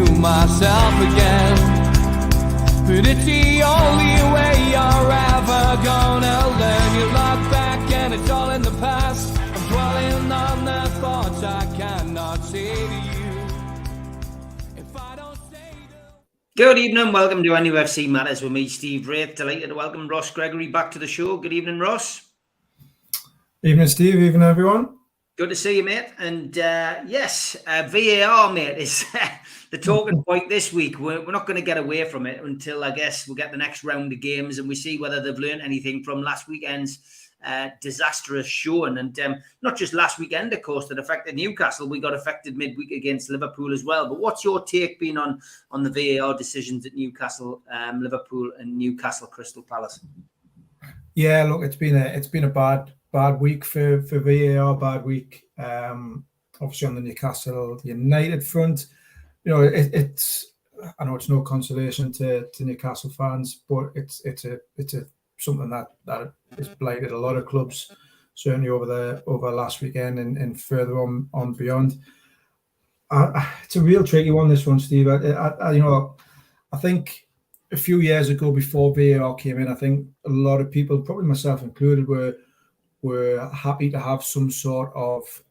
to myself again. But it's the only way you're ever gonna learn. You look back and it's all in the past. I'm dwelling on the thoughts I cannot say to you. If I don't say Good evening, welcome to NUFC Matters with me, Steve Wraith. Delighted to welcome Ross Gregory back to the show. Good evening, Ross. Evening, Steve. Evening, everyone. Good to see you, mate. And yes, VAR, mate, is the talking point this week. We're not going to get away from it until, I guess, we'll get the next round of games and we see whether they've learned anything from last weekend's disastrous showing. And not just last weekend, of course, that affected Newcastle. We got affected midweek against Liverpool as well. But what's your take been on the VAR decisions at Newcastle, Liverpool and Newcastle Crystal Palace? Yeah, look, it's been a bad week for VAR, bad week. Obviously on the Newcastle United front, you know, I know it's no consolation to Newcastle fans, but it's something that has blighted a lot of clubs, certainly over last weekend and further on beyond. It's a real tricky one, this one, Steve. I think a few years ago, before VAR came in, I think a lot of people, probably myself included, were happy to have some sort of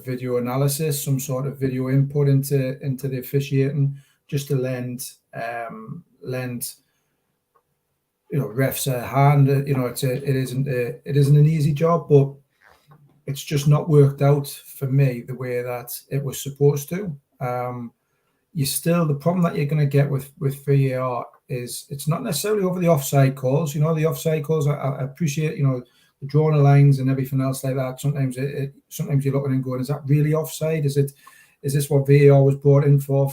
video analysis, some sort of video input into the officiating, just to lend refs a hand. It isn't an easy job, but it's just not worked out for me the way that it was supposed to. The problem that you're going to get with VAR is it's not necessarily over the offside calls. You know, the offside calls, I appreciate, you know, the drawing of lines and everything else like that. Sometimes you're looking and going, is that really offside? Is this what VAR was brought in for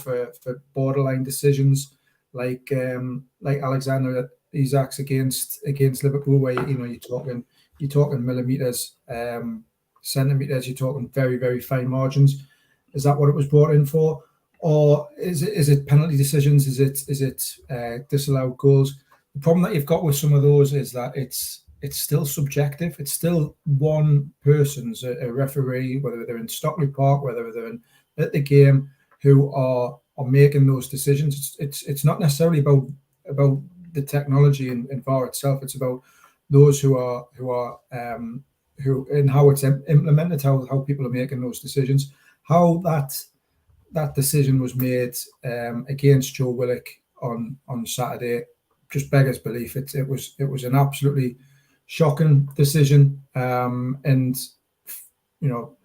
borderline decisions like Alexander Isak's against Liverpool, where you're talking millimeters, centimeters, you're talking very, very fine margins. Is that what it was brought in for? Or is it penalty decisions? Is it disallowed goals? The problem that you've got with some of those is that it's still subjective. It's still one person's, a referee, whether they're in Stockley Park, whether they're at the game, who are making those decisions. It's not necessarily about the technology in VAR itself. It's about those who and how it's implemented, how people are making those decisions, how that decision was made against Joe Willock on Saturday just beggars belief. It was an absolutely shocking decision, and you know,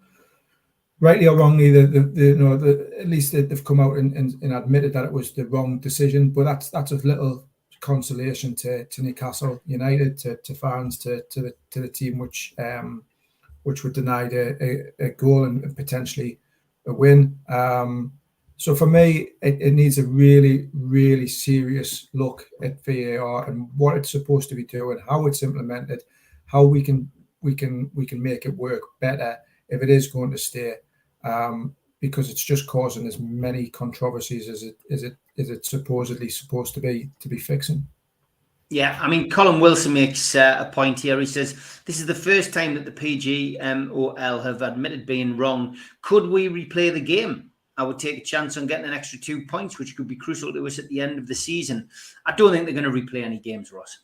rightly or wrongly, at least they've come out and admitted that it was the wrong decision. But that's a little consolation to Newcastle United, to fans, to the team which were denied a goal and potentially a win. So for me, it needs a really, really serious look at VAR and what it's supposed to be doing, how it's implemented, how we can make it work better if it is going to stay, because it's just causing as many controversies as it's supposedly supposed to be fixing. Yeah, I mean, Colin Wilson makes a point here. He says, this is the first time that the PGMOL have admitted being wrong. Could we replay the game? I would take a chance on getting an extra 2 points, which could be crucial to us at the end of the season. I don't think they're going to replay any games, Ross.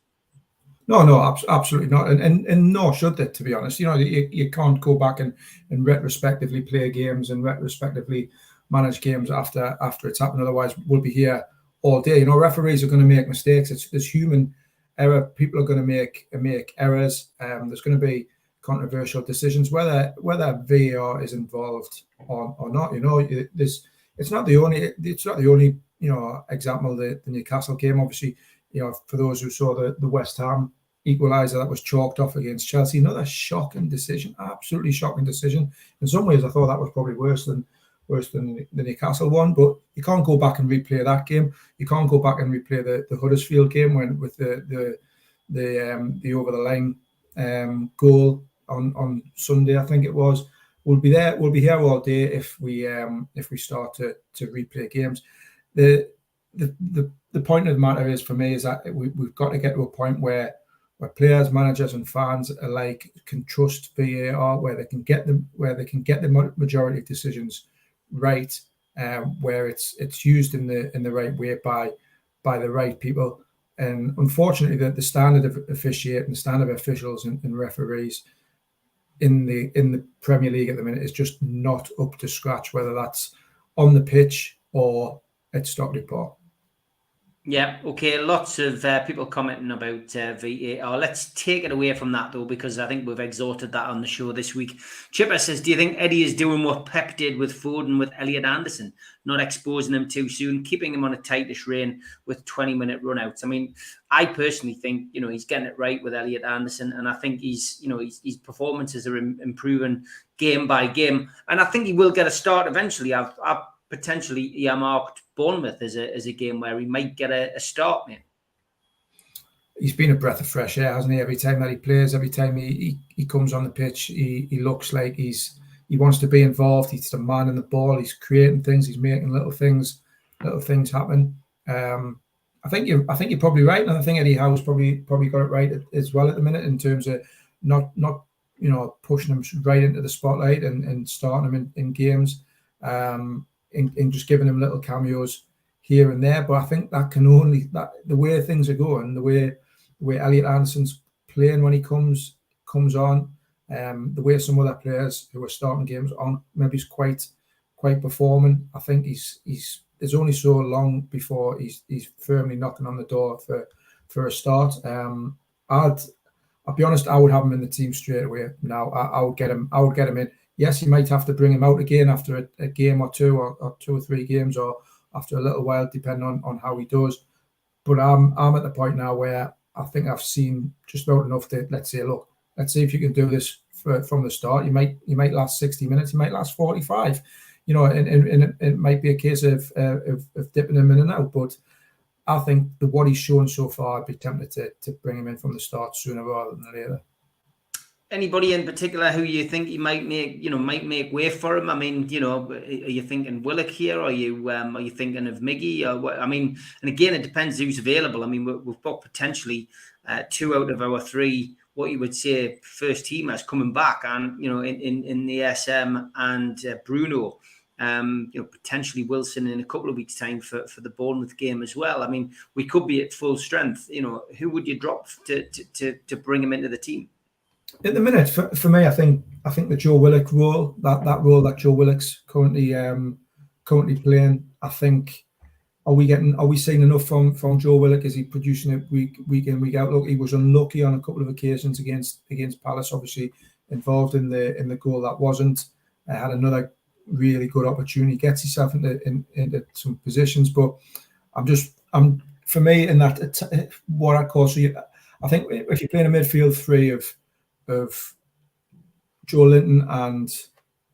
No, absolutely not. And nor should they, to be honest. You know, you can't go back and retrospectively play games and retrospectively manage games after it's happened. Otherwise, we'll be here all day. You know, referees are going to make mistakes. There's human error. People are going to make errors. There's going to be controversial decisions, whether VAR is involved or not. You know, it's not the only you know example. The Newcastle game, obviously, you know, for those who saw the West Ham equaliser that was chalked off against Chelsea, another shocking decision, absolutely shocking decision. In some ways, I thought that was probably worse than the Newcastle one, but you can't go back and replay that game. You can't go back and replay the Huddersfield game with the over the line goal on Sunday, I think it was. We'll be here all day if we start to replay games. The point of the matter is, for me, is that we've got to get to a point where players, managers, and fans alike can trust VAR, where they can get the majority of decisions right, where it's used in the right way by the right people. And unfortunately, the standard of officiating, the standard of officials and referees in the Premier League at the minute is just not up to scratch, whether that's on the pitch or at Stockley Park. Yeah, okay. Lots of people commenting about VAR. Let's take it away from that, though, because I think we've exhausted that on the show this week. Chipper says, do you think Eddie is doing what Pep did with Foden with Elliot Anderson, not exposing him too soon, keeping him on a tightish rein with 20-minute runouts? I mean, I personally think, he's getting it right with Elliot Anderson, and I think his performances are improving game by game, and I think he will get a start eventually. I've potentially earmarked Bournemouth as a game where he might get a start, mate. He's been a breath of fresh air, hasn't he? Every time that he plays, every time he comes on the pitch, he looks like he wants to be involved. He's the man in the ball. He's creating things. He's making little things happen. I think you're probably right, and I think Eddie Howe's probably got it right as well at the minute in terms of not pushing him right into the spotlight and starting him in games. In just giving him little cameos here and there, but I think that the way things are going, the way Elliot Anderson's playing when he comes on, the way some other players who are starting games on maybe is quite performing. I think there's only so long before he's firmly knocking on the door for a start. I'll be honest, I would have him in the team straight away now. I would get him in. Yes, you might have to bring him out again after a game or two, or 2 or 3 games, or after a little while, depending on how he does. But I'm at the point now where I think I've seen just about enough to let's see if you can do this from the start. You might last 60 minutes, you might last 45. And it might be a case of dipping him in and out. But I think what he's shown so far, I'd be tempted to bring him in from the start sooner rather than later. Anybody in particular who you think he might make way for him? I mean, are you thinking Willock here? Or are you thinking of Miggy? Or what? I mean, and again, it depends who's available. I mean, we've got potentially 2 out of our 3, what you would say, first teamers coming back, and in the SM and Bruno. Potentially Wilson in a couple of weeks' time for the Bournemouth game as well. I mean, we could be at full strength. Who would you drop to bring him into the team? At the minute, for me, I think the Joe Willock role, that role that Joe Willock's currently playing, I think, are we seeing enough from Joe Willock? Is he producing it week in, week out? Look, he was unlucky on a couple of occasions against Palace, obviously involved in the goal that wasn't. Had another really good opportunity, gets himself into some positions, but I'm for me in that what I call, so I think if you're playing a midfield 3 of Joe Linton and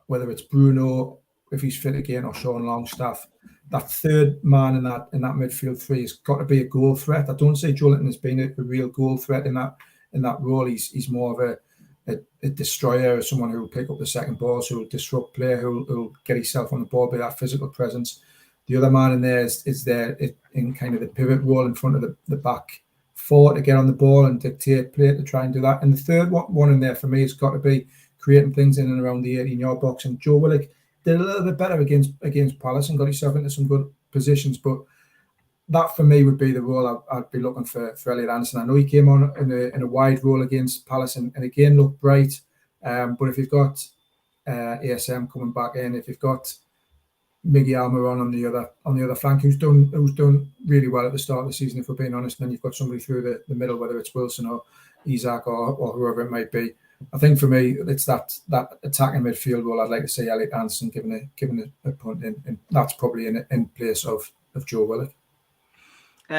whether it's Bruno, if he's fit again, or Sean Longstaff, that third man in that midfield 3 has got to be a goal threat. I don't say Joe Linton has been a real goal threat in that role. He's more of a destroyer, someone who will pick up the second balls, who will disrupt play, who will get himself on the ball by that physical presence. The other man in there is there in kind of the pivot role in front of the back 4 to get on the ball and dictate play, to try and do that. And the third one in there for me has got to be creating things in and around the 18-yard box. And Joe Willock did a little bit better against Palace and got himself into some good positions. But that for me would be the role I'd be looking for Elliot Anderson. I know he came on in a wide role against Palace and again looked bright. But if you've got ASM coming back in, if you've got Miggy Almiron on the other flank, who's done really well at the start of the season, if we're being honest, and then you've got somebody through the middle, whether it's Wilson or Isaac or whoever it might be. I think for me, it's that attacking midfield role I'd like to see Elliot Anderson given a punt in, and that's probably in place of Joe Willock.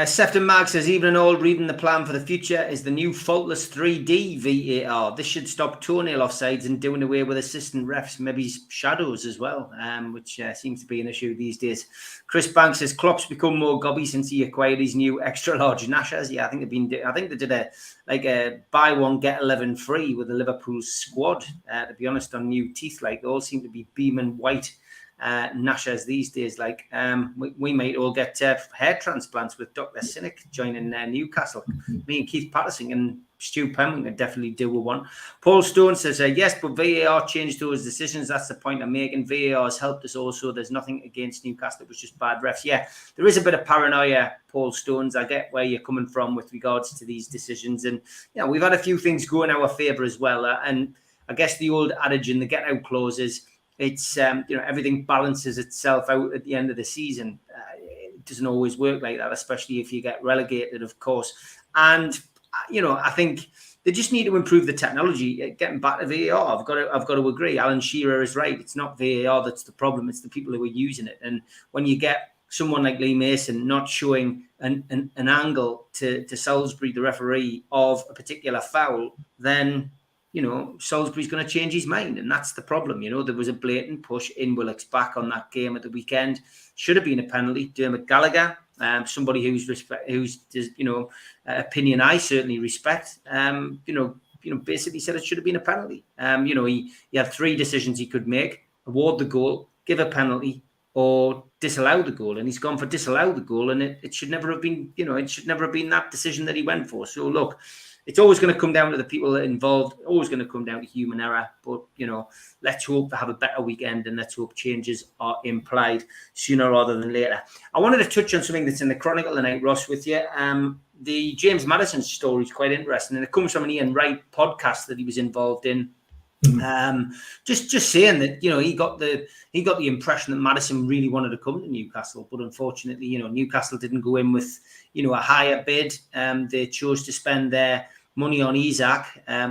Sefton Mag says, even and all, reading the plan for the future is the new faultless 3D VAR. This should stop toenail offsides and doing away with assistant refs, maybe shadows as well, which seems to be an issue these days. Chris Banks says, Klopp's become more gobby since he acquired his new extra large Nashas. Yeah, I think they did a buy one get 11 free with the Liverpool squad. To be honest, on new teeth, they all seem to be beaming white Nashas these days. We might all get hair transplants with Dr. Cynic joining Newcastle. Me and Keith Patterson and Stu Penn can definitely do with one. Paul Stone says, yes, but VAR changed those decisions. That's the point I'm making. VAR has helped us also. There's nothing against Newcastle. It was just bad refs. Yeah, there is a bit of paranoia, Paul Stones. I get where you're coming from with regards to these decisions. And, we've had a few things go in our favour as well. And I guess the old adage in the get-out clauses, it's, everything balances itself out at the end of the season. It doesn't always work like that, especially if you get relegated, of course. And I think they just need to improve the technology. Getting back to VAR, I've got to agree. Alan Shearer is right. It's not VAR that's the problem. It's the people who are using it. And when you get someone like Lee Mason not showing an angle to Salisbury, the referee, of a particular foul, then Salisbury's going to change his mind, and that's the problem. There was a blatant push in Willock's back on that game at the weekend. Should have been a penalty. Dermot Gallagher, somebody whose opinion I certainly respect, basically said it should have been a penalty. He had three decisions he could make: award the goal, give a penalty, or disallow the goal. And he's gone for disallow the goal, and it should never have been, it should never have been that decision that he went for. So look, it's always going to come down to the people involved, always going to come down to human error. But, let's hope to have a better weekend, and let's hope changes are implied sooner rather than later. I wanted to touch on something that's in the Chronicle tonight, Ross, with you. The James Maddison story is quite interesting, and it comes from an Ian Wright podcast that he was involved in. Just saying that, he got the impression that Maddison really wanted to come to Newcastle, but unfortunately, Newcastle didn't go in with, a higher bid. They chose to spend their money on Isak,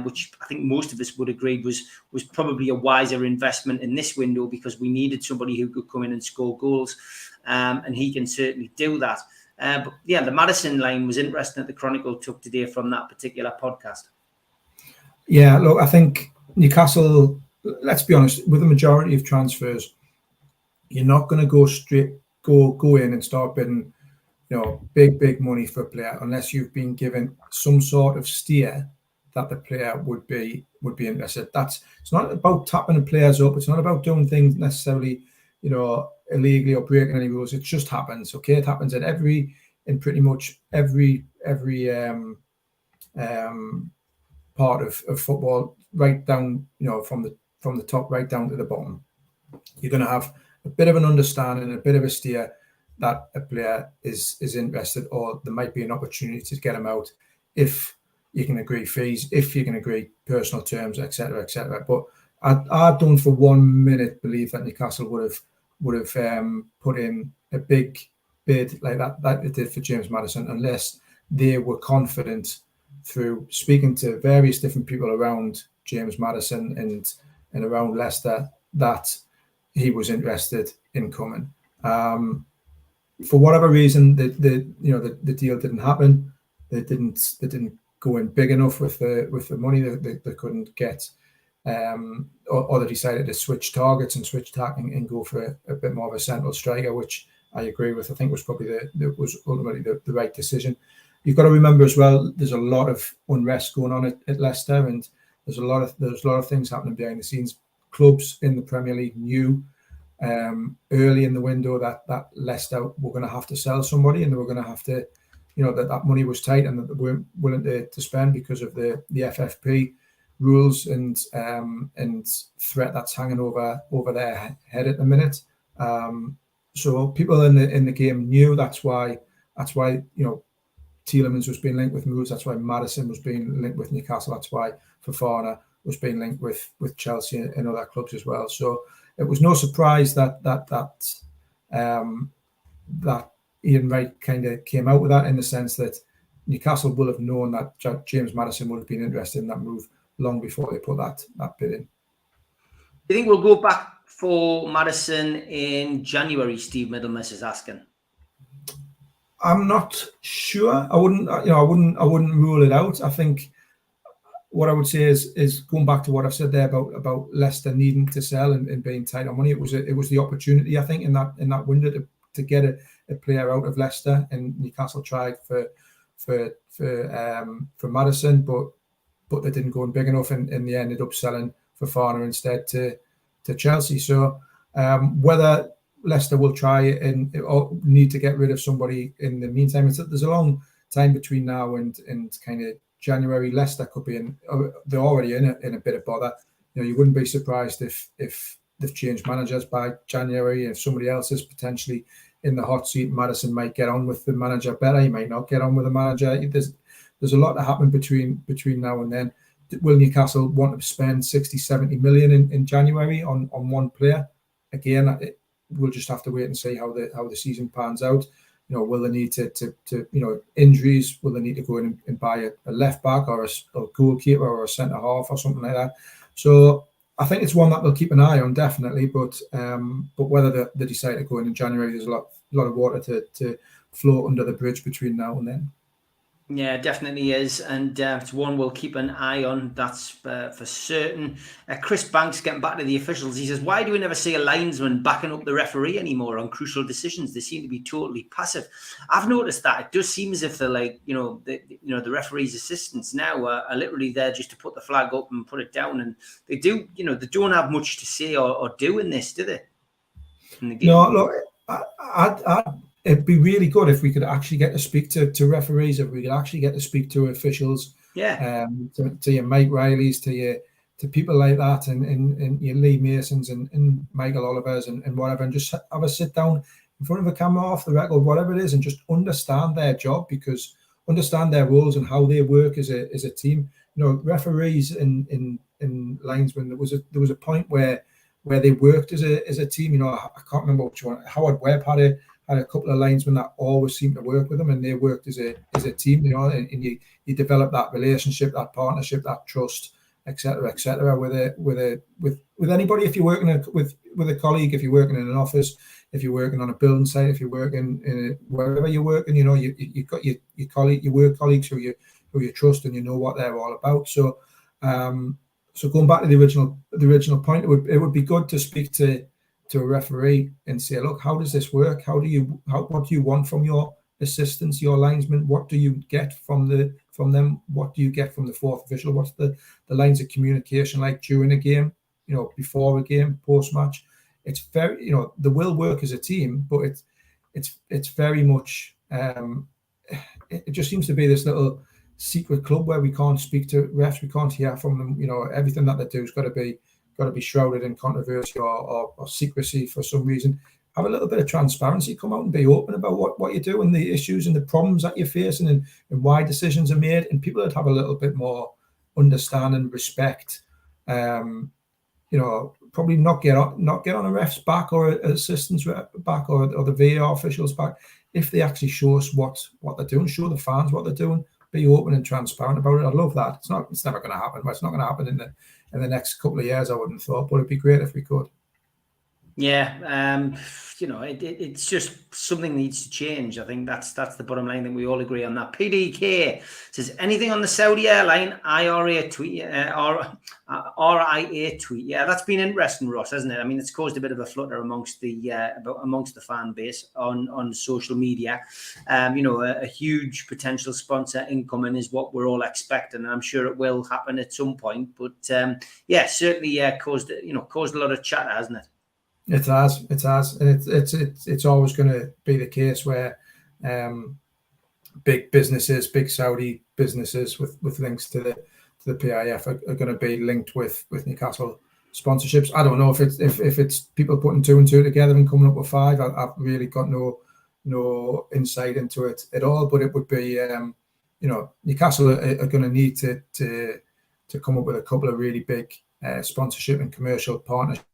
which I think most of us would agree was probably a wiser investment in this window, because we needed somebody who could come in and score goals, and he can certainly do that. But yeah, the Maddison line was interesting that the Chronicle took today from that particular podcast. Yeah, look, I think Newcastle, let's be honest, with the majority of transfers, you're not going to go in and start bidding, big money for a player unless you've been given some sort of steer that the player would be interested. It's not about tapping the players up. It's not about doing things necessarily, illegally or breaking any rules. It just happens. Okay, it happens in pretty much every part of football, right down, from the top right down to the bottom. You're going to have a bit of an understanding, a bit of a steer that a player is interested, or there might be an opportunity to get him out if you can agree fees, if you can agree personal terms, etc., etc. But I don't for 1 minute believe that Newcastle would have put in a big bid like that it did for James Maddison, unless they were confident through speaking to various different people around James Maddison and around Leicester that he was interested in coming. For whatever reason, the deal didn't happen. They didn't go in big enough with the money that they couldn't get, or they decided to switch targets and switch tack and go for a bit more of a central striker, which I agree with. I think was probably was ultimately the right decision. You've got to remember as well, there's a lot of unrest going on at Leicester, and there's a lot of things happening behind the scenes. Clubs in the Premier League knew early in the window that Leicester were going to have to sell somebody, and they were going to have to, that money was tight, and that they weren't willing to spend because of the FFP rules and threat that's hanging over their head at the minute. So people in the game knew. That's why Tielemans was being linked with moves. That's why Maddison was being linked with Newcastle. That's why Fofana was being linked with Chelsea and other clubs as well. So it was no surprise that Ian Wright kind of came out with that, in the sense that Newcastle will have known that James Maddison would have been interested in that move long before they put that bid in. Do you think we'll go back for Maddison in January? Steve Middlemas is asking. I'm not sure. I wouldn't rule it out. I think what I would say is going back to what I've said there about Leicester needing to sell and being tight on money. It was the opportunity, I think, in that window to get a player out of Leicester, and Newcastle tried for Maddison, but they didn't go in big enough, and they ended up selling Fofana instead to Chelsea. So whether Leicester will try or need to get rid of somebody in the meantime, there's a long time between now and kind of January, Leicester could be in. They're already in a bit of bother. You wouldn't be surprised if they've changed managers by January. If somebody else is potentially in the hot seat, Maddison might get on with the manager better. He might not get on with the manager. There's a lot to happen between now and then. Will Newcastle want to spend 60, 70 million in January on one player? Again, we'll just have to wait and see how the season pans out. Will they need to injuries? Will they need to go in and buy a left back or a goalkeeper or a centre half or something like that? So I think it's one that they'll keep an eye on, definitely. But whether they decide to go in January, there's a lot of water to flow under the bridge between now and then. Yeah, definitely is, and it's one we'll keep an eye on, that's for certain. Chris Banks, getting back to the officials, he says, why do we never see a linesman backing up the referee anymore on crucial decisions? They seem to be totally passive. I've noticed that. It does seem as if they're like, the referee's assistants now are literally there just to put the flag up and put it down, and they do, they don't have much to say or do in this, do they? In the game? No, look, it'd be really good if we could actually get to speak to referees, if we could actually get to speak to officials, to your Mike Rileys, to people like that, and your Lee Masons and Michael Olivers and whatever, and just have a sit down in front of a camera, off the record, whatever it is, and just understand their job, because understand their roles and how they work as a team. Referees and linesmen, there was a point where they worked as a team. I can't remember which one. Howard Webb had a couple of linesmen that always seemed to work with them, and they worked as a team, and you develop that relationship, that partnership, that trust, etc., with anybody. If you're working with a colleague, if you're working in an office, if you're working on a building site, if you're working in wherever you're working, you've got your colleague, your work colleagues who you trust, and you know what they're all about. So going back to the original point, it would be good to speak to a referee and say, look, how does this work? What do you want from your assistants, your linesmen? What do you get from them? What do you get from the fourth official? What's the lines of communication like during a game, before a game, post match? It's very, they will work as a team, but it's very much, it just seems to be this little secret club where we can't speak to refs, we can't hear from them. Everything that they do has got to be shrouded in controversy or secrecy for some reason. Have a little bit of transparency, come out and be open about what you do and the issues and the problems that you're facing and why decisions are made, and people that have a little bit more understanding, respect, probably not get on a ref's back or an assistant's back or the VAR officials back if they actually show us what they're doing, show the fans what they're doing, be open and transparent about it. I love that. It's never going to happen. It's not going to happen in the next couple of years, I wouldn't have thought, but it'd be great if we could. Yeah, it's just something needs to change. I think that's the bottom line. That we all agree on that. PDK says, anything on the Saudi airline IRA tweet or RIA tweet? Yeah, that's been interesting, Ross, hasn't it? I mean, it's caused a bit of a flutter amongst the fan base on social media. A huge potential sponsor incoming is what we're all expecting, and I'm sure it will happen at some point. But certainly caused a lot of chatter, hasn't it? It has, and it's always going to be the case where big businesses, big Saudi businesses with links to the PIF are going to be linked with Newcastle sponsorships. I don't know if it's people putting two and two together and coming up with five. I've really got no insight into it at all. But it would be, Newcastle are going to need to come up with a couple of really big sponsorship and commercial partnerships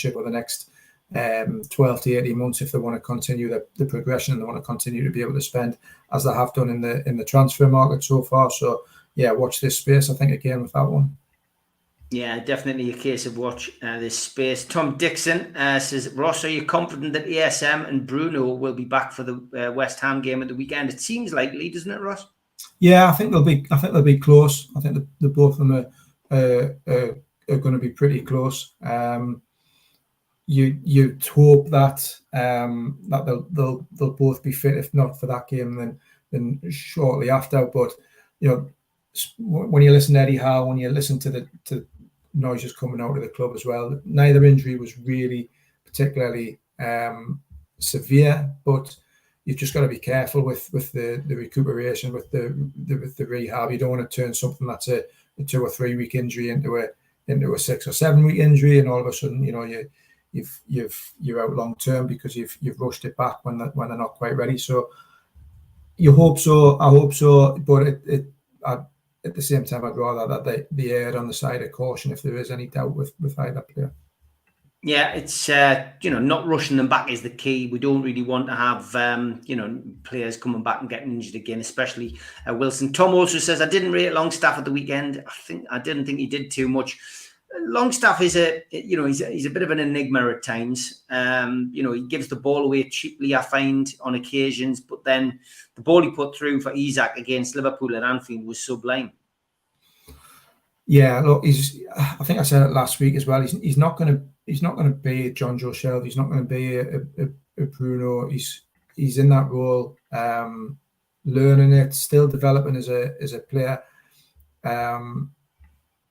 over the next 12 to 18 months if they want to continue the progression and they want to continue to be able to spend as they have done in the transfer market so far. So watch this space, I think, again with that one. Yeah, definitely a case of watch this space. Tom Dixon says, Ross, are you confident that ASM and Bruno will be back for the West Ham game at the weekend? It seems likely, doesn't it, Ross? Yeah, I think they'll be close. I think the both of them are going to be pretty close. You'd hope that they'll both be fit, if not for that game, then shortly after. But when you listen to Eddie Howe, when you listen to the noises coming out of the club as well, neither injury was really particularly severe. But you've just got to be careful with the recuperation, with the rehab. You don't want to turn something that's a 2 or 3 week injury into a 6 or 7 week injury, and all of a sudden, you know, you're out long term because you've rushed it back when they're not quite ready. So you hope so. I hope so, but at the same time, I'd rather that they erred on the side of caution if there is any doubt with either player. Yeah, it's not rushing them back is the key. We don't really want to have players coming back and getting injured again, especially Wilson. Tom also says, I didn't rate Longstaff at the weekend. I didn't think he did too much. Longstaff is he's a bit of an enigma at times. He gives the ball away cheaply, I find, on occasions, but then the ball he put through for Isak against Liverpool at Anfield was sublime. Yeah, look, I think I said it last week as well. He's not going to be a John Joe Shelby. He's not going to be a Bruno. He's in that role, learning it, still developing as a player.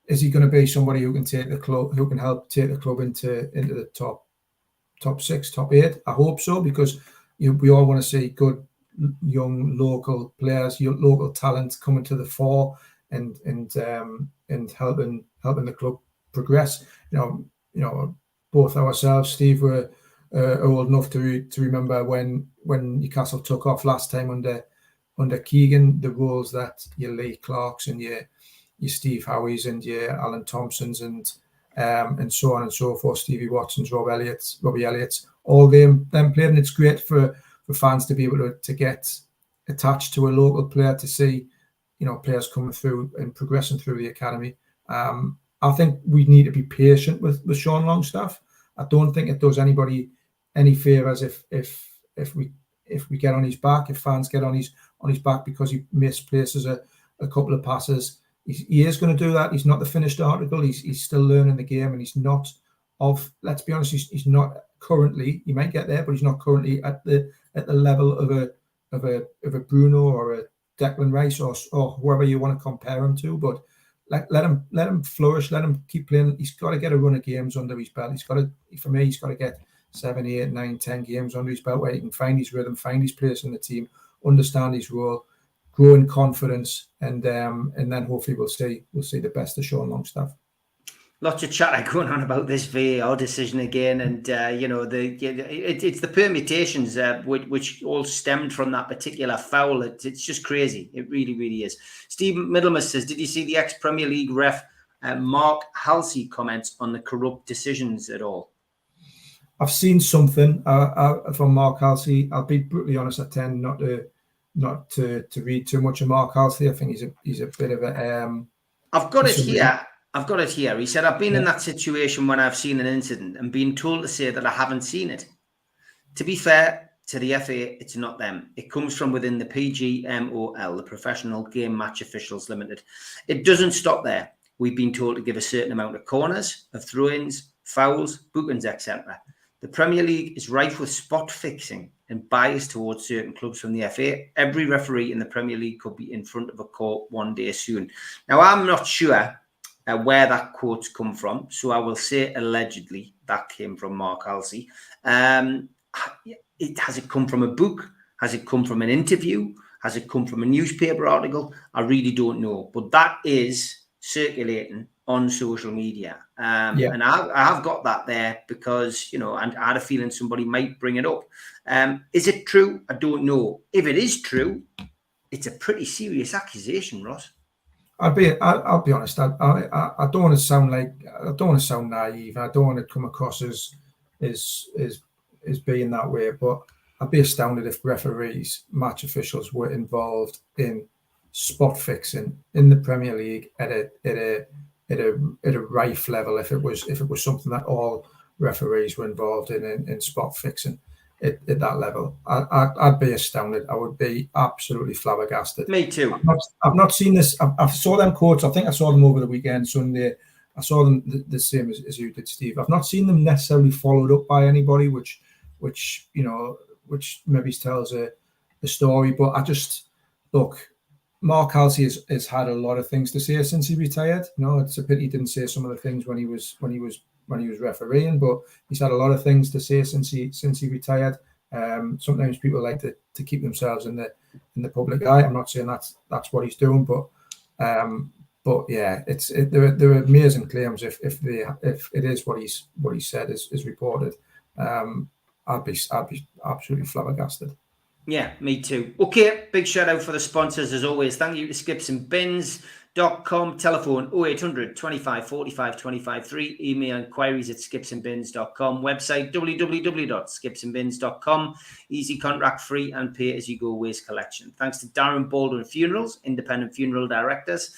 Is he going to be somebody who can take the club, who can help take the club into the top 6, top 8? I hope so, because we all want to see good young local players, local talent coming to the fore and helping the club progress. You know, both ourselves, Steve, were old enough to remember when Newcastle took off last time under Keegan, the roles that your Lee Clarks and your Steve Howies and your Alan Thompsons and so on and so forth, Stevie Watsons, Robbie Elliott's, all them played, and it's great for fans to be able to get attached to a local player, to see, you know, players coming through and progressing through the academy. I think we need to be patient with Sean Longstaff. I don't think it does anybody any favours if we get on his back, if fans get on his back because he misplaces a couple of passes. He is going to do that. He's not the finished article. He's still learning the game, and he's not let's be honest, he's not currently, he might get there, but he's not currently at the level of a Bruno or a Declan Rice or whoever you want to compare him to. But let him flourish, let him keep playing. He's got to get a run of games under his belt. He's got to get 7, 8, 9, 10 games under his belt where he can find his rhythm, find his place in the team, understand his role, grow in confidence, and then hopefully we'll see the best of Sean Longstaff. Lots of chatter going on about this VAR decision again, and it's the permutations which all stemmed from that particular foul. It's just crazy. It really, really is. Steve Middlemas says, did you see the ex-Premier League ref Mark Halsey comments on the corrupt decisions at all? I've seen something from Mark Halsey. I'll be brutally honest, I tend not to read too much of Mark Halsey. I think he's a bit of a... I've got it here. He said, I've been in that situation when I've seen an incident and been told to say that I haven't seen it. To be fair to the FA, it's not them. It comes from within the PGMOL, the Professional Game Match Officials Limited. It doesn't stop there. We've been told to give a certain amount of corners, of throw-ins, fouls, bookings, etc. The Premier League is rife with spot fixing and bias towards certain clubs from the FA. Every referee in the Premier League could be in front of a court one day soon. Now, I'm not sure where that quote's come from, so I will say allegedly that came from Mark Halsey. Has it come from a book? Has it come from an interview? Has it come from a newspaper article? I really don't know, but that is circulating on social media. And I have got that there because, and I had a feeling somebody might bring it up. Is it true? I don't know. If it is true, it's a pretty serious accusation, Ross. I'll be honest. I don't want to sound naive. I don't want to come across as being that way. But I'd be astounded if referees, match officials, were involved in spot fixing in the Premier League at a rife level. If it was something that all referees were involved in spot fixing at that level, I'd be astounded. I would be absolutely flabbergasted. Me too. I've not seen this. I saw them quotes. I think I saw them over the weekend, Sunday. I saw them the same as you did, Steve. I've not seen them necessarily followed up by anybody, which maybe tells a story. But I just look. Mark Halsey has had a lot of things to say since he retired. It's a pity he didn't say some of the things when he was refereeing, but he's had a lot of things to say since he retired. Sometimes people like to keep themselves in the public eye. I'm not saying that's what he's doing, but yeah, there are amazing claims if it is what he said is reported. I'd be absolutely flabbergasted. Yeah, me too. Okay, big shout out for the sponsors as always. Thank you to skipsandbins.com, telephone 0800 25 45 25 3, email inquiries at skipsandbins.com, website www.skipsandbins.com, easy contract free and pay as you go waste collection. Thanks to Darren Baldwin Funerals, independent funeral directors.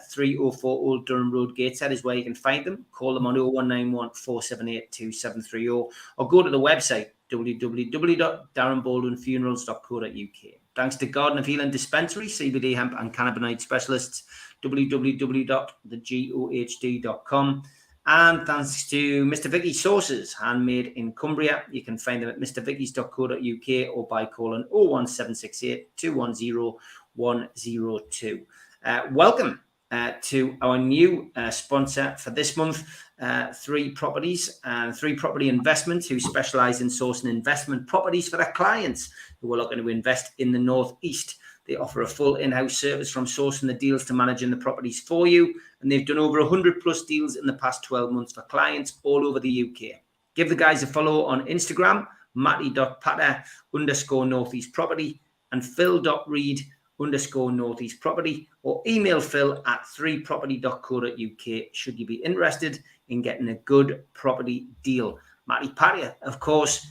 304 Old Durham Road, Gateshead is where you can find them. Call them on 0191 478 2730 or go to the website www.darrenbaldwinfunerals.co.uk. Thanks to Garden of Healing Dispensary, CBD hemp and cannabinoid specialists, www.thegohd.com. And thanks to Mr. Vicky's Sauces, handmade in Cumbria. You can find them at mrvickies.co.uk or by calling 01768 210 102. Welcome to our new sponsor for this month, 3 Properties and 3 Property Investments, who specialise in sourcing investment properties for their clients who are looking to invest in the Northeast. They offer a full in-house service from sourcing the deals to managing the properties for you, and they've done over 100 plus deals in the past 12 months for clients all over the UK. Give the guys a follow on Instagram, matty.patter_northeast property and phil.reed_northeast property, or email phil@3property.co.uk should you be interested in getting a good property deal. Matty Patter, of course,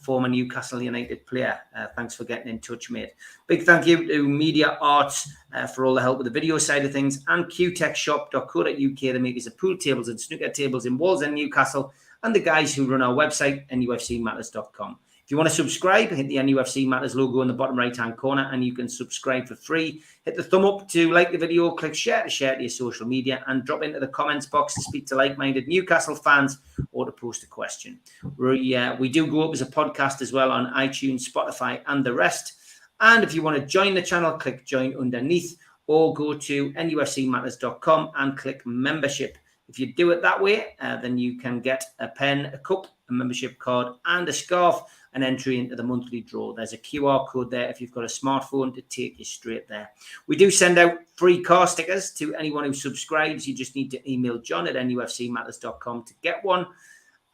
former Newcastle United player. Thanks for getting in touch, mate. Big thank you to Media Arts for all the help with the video side of things, and qtechshop.co.uk, the makers of pool tables and snooker tables in Wallsend, Newcastle, and the guys who run our website, NUFCmatters.com. If you want to subscribe, hit the NUFC Matters logo in the bottom right-hand corner and you can subscribe for free. Hit the thumb up to like the video, click share to your social media, and drop into the comments box to speak to like-minded Newcastle fans or to post a question. We do go up as a podcast as well on iTunes, Spotify and the rest. And if you want to join the channel, click join underneath or go to nufcmatters.com and click membership. If you do it that way, then you can get a pen, a cup, a membership card and a scarf, an entry into the monthly draw. There's a QR code there if you've got a smartphone to take you straight there. We do send out free car stickers to anyone who subscribes. You just need to email john@nufcmatters.com to get one.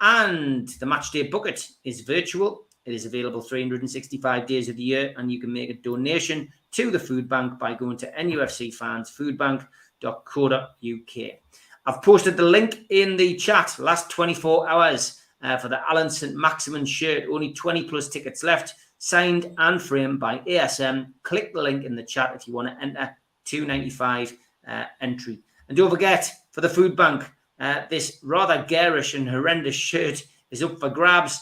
And the Matchday Bucket is virtual. It is available 365 days of the year, and you can make a donation to the food bank by going to nufcfansfoodbank.co.uk. I've posted the link in the chat last 24 hours for the Alan St. Maximin shirt. Only 20 plus tickets left, signed and framed by ASM. Click the link in the chat if you want to enter. $2.95 entry. And don't forget, for the food bank, this rather garish and horrendous shirt is up for grabs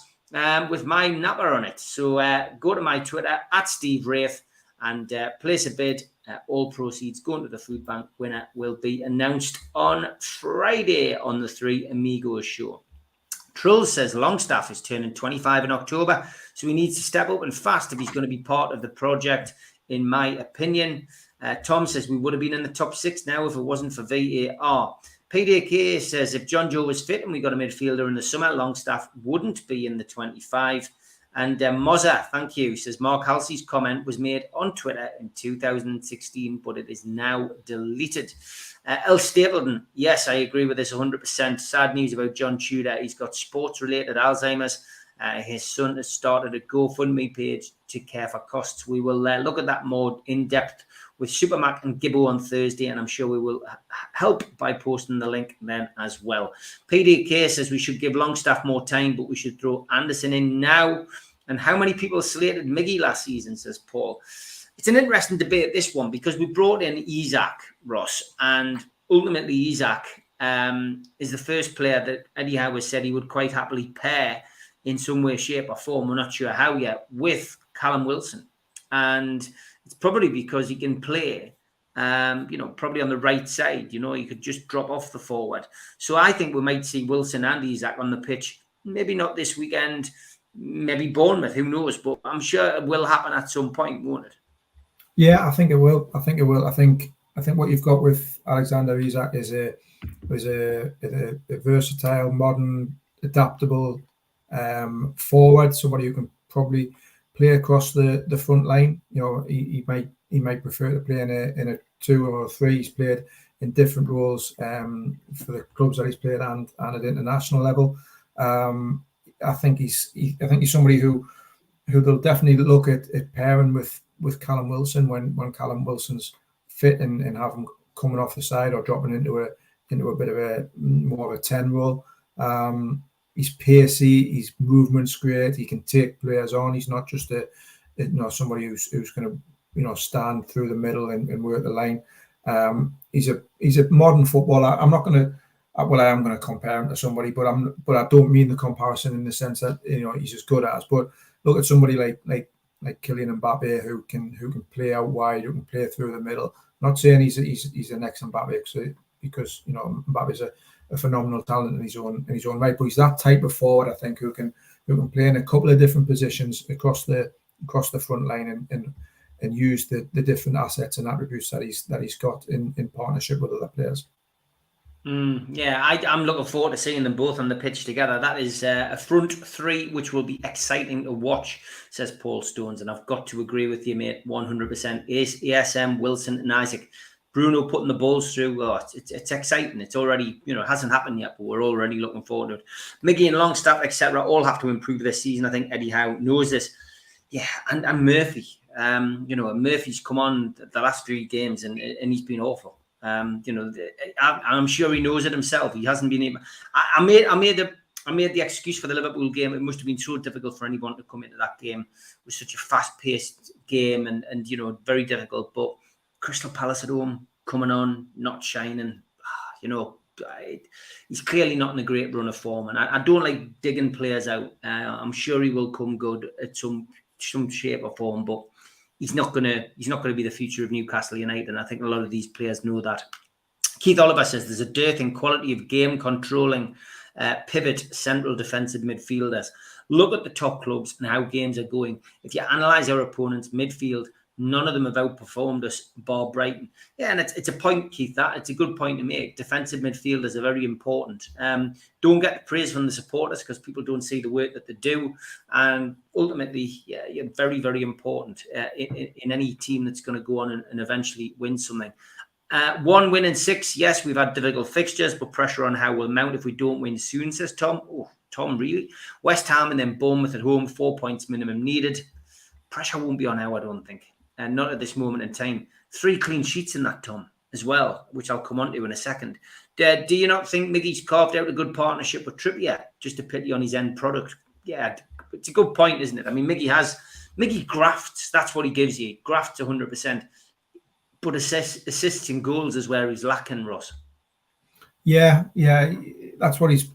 with my napper on it. So go to my Twitter @SteveWraith and place a bid. All proceeds going to the food bank. Winner will be announced on Friday on the Three Amigos show. Trull says Longstaff is turning 25 in October, so he needs to step up and fast if he's going to be part of the project, in my opinion. Tom says we would have been in the top 6 now if it wasn't for VAR. PDK says if John Joe was fit and we got a midfielder in the summer, Longstaff wouldn't be in the 25. And Mozza, thank you, says Mark Halsey's comment was made on Twitter in 2016, but it is now deleted. L. Stapleton, yes, I agree with this 100%. Sad news about John Tudor. He's got sports-related Alzheimer's. His son has started a GoFundMe page to care for costs. We will look at that more in depth with Supermac and Gibbo on Thursday, and I'm sure we will help by posting the link then as well. PDK says we should give Longstaff more time, but we should throw Anderson in now. And how many people slated Miggy last season, says Paul. It's an interesting debate, this one, because we brought in Isak, Ross, and ultimately Isak is the first player that Eddie Howe has said he would quite happily pair in some way, shape or form, we're not sure how yet, with Callum Wilson. And it's probably because he can play, probably on the right side. He could just drop off the forward. So I think we might see Wilson and Isak on the pitch. Maybe not this weekend, maybe Bournemouth, who knows? But I'm sure it will happen at some point, won't it? Yeah, I think it will. I think what you've got with Alexander Isak is a versatile, modern, adaptable forward, somebody who can probably play across the front line. You know, he might prefer to play in a 2 or a 3. He's played in different roles for the clubs that he's played and at international level. I think he's somebody who they'll definitely look at pairing with Callum Wilson when Callum Wilson's fit and have him coming off the side or dropping into a bit of a more of a 10 role. He's pacey, his movement's great. He can take players on. He's not just somebody who's going to stand through the middle and work the line. He's a modern footballer. I am going to compare him to somebody, but I don't mean the comparison in the sense that he's as good as. But look at somebody like Kylian Mbappe who can play out wide, who can play through the middle. I'm not saying he's the next Mbappe because Mbappe's a phenomenal talent in his own right, but he's that type of forward, I think, who can play in a couple of different positions across the front line and use the different assets and attributes that he's got in partnership with other players. I'm looking forward to seeing them both on the pitch together. That is a front three which will be exciting to watch, says Paul Stones, and I've got to agree with you, mate, 100%. ASM, Wilson and Isaac. Bruno putting the balls through, it's exciting. It's already, it hasn't happened yet, but we're already looking forward to it. Miggy and Longstaff, etc., all have to improve this season. I think Eddie Howe knows this. Yeah, and Murphy. Murphy's come on the last 3 games and he's been awful. I'm sure he knows it himself. He hasn't been able. I made the excuse for the Liverpool game. It must have been so difficult for anyone to come into that game. It was such a fast-paced game and very difficult. But Crystal Palace at home, coming on, not shining. He's clearly not in a great run of form, and I don't like digging players out. I'm sure he will come good at some shape or form, but he's not gonna be the future of Newcastle United, and I think a lot of these players know that. Keith Oliver says there's a dearth in quality of game controlling pivot central defensive midfielders. Look at the top clubs and how games are going. If you analyse our opponents' midfield, none of them have outperformed us, bar Brighton. Yeah, and it's a point, Keith. It's a good point to make. Defensive midfielders are very important. Don't get praise from the supporters because people don't see the work that they do. And ultimately, you're very, very important in any team that's going to go on and eventually win something. 1 win in 6. Yes, we've had difficult fixtures, but pressure on how we'll mount if we don't win soon, says Tom. Oh, Tom, really? West Ham and then Bournemouth at home, 4 points minimum needed. Pressure won't be on now, I don't think. And not at this moment in time. 3 clean sheets in that, Tom, as well, which I'll come on to in a second. Do you not think Miggy's carved out a good partnership with Trippier? Just a pity on his end product. Yeah, it's a good point, isn't it? I mean, Miggy grafts. That's what he gives you. Grafts 100%. But assists and goals is where he's lacking, Ross. Yeah. That's what he's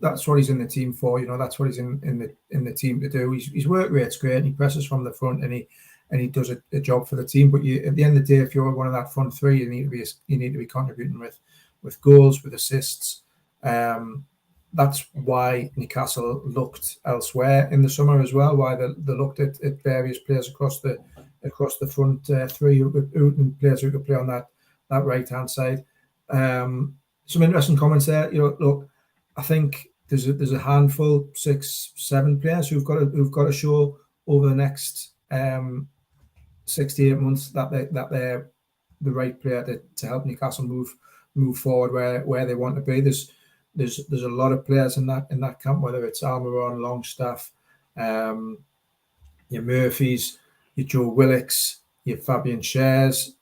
in the team for. That's what he's in the team to do. His work rate's great. He presses from the front and he does a job for the team. But at the end of the day, if you're one of that front 3, you need to be contributing with goals, with assists. That's why Newcastle looked elsewhere in the summer as well. Why they looked at various players across the front 3 players who could play on that right hand side. Some interesting comments there. Look, I think there's a handful, 6, 7 players who've got to show over the next 6 to 8 months that they're the right player to help Newcastle move forward where they want to be. There's a lot of players in that camp, whether it's Almiron, Longstaff, your Murphys, your Joe Willocks, your Fabian Schär's,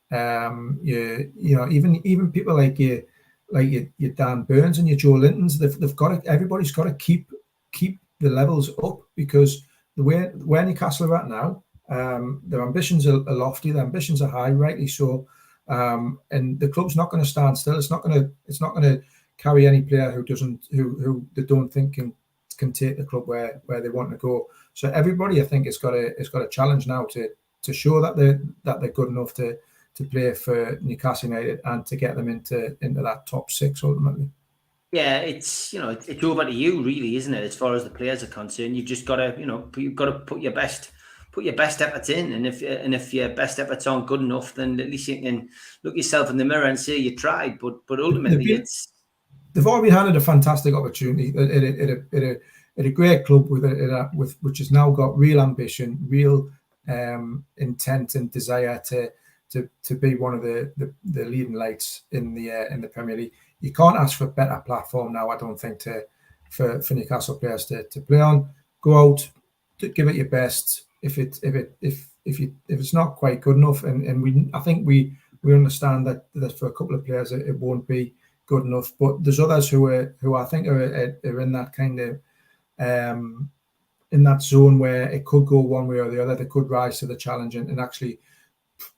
even people like your Dan Burns and your Joe Lintons. Everybody's got to keep the levels up, because where Newcastle are at now, their ambitions are lofty, their ambitions are high, rightly so, and the club's not going to stand still. It's not going to carry any player who they don't think can take the club where they want to go. So everybody, I think, has got a challenge now to show that they're good enough to play for Newcastle United and to get them into that top 6 ultimately. Yeah, it's over to you, really, isn't it? As far as the players are concerned, you've just got to put your best efforts in, and if your best efforts aren't good enough, then at least you can look yourself in the mirror and say you tried. But ultimately, they've all been handed a fantastic opportunity at a great club with which has now got real ambition, real intent and desire to be one of the leading lights in the Premier League. You can't ask for a better platform now, I don't think, for Newcastle players to play on. Go out, give it your best. If it's not quite good enough, and I think we understand that for a couple of players it won't be good enough. But there's others who I think are in that kind of in that zone where it could go one way or the other. They could rise to the challenge and actually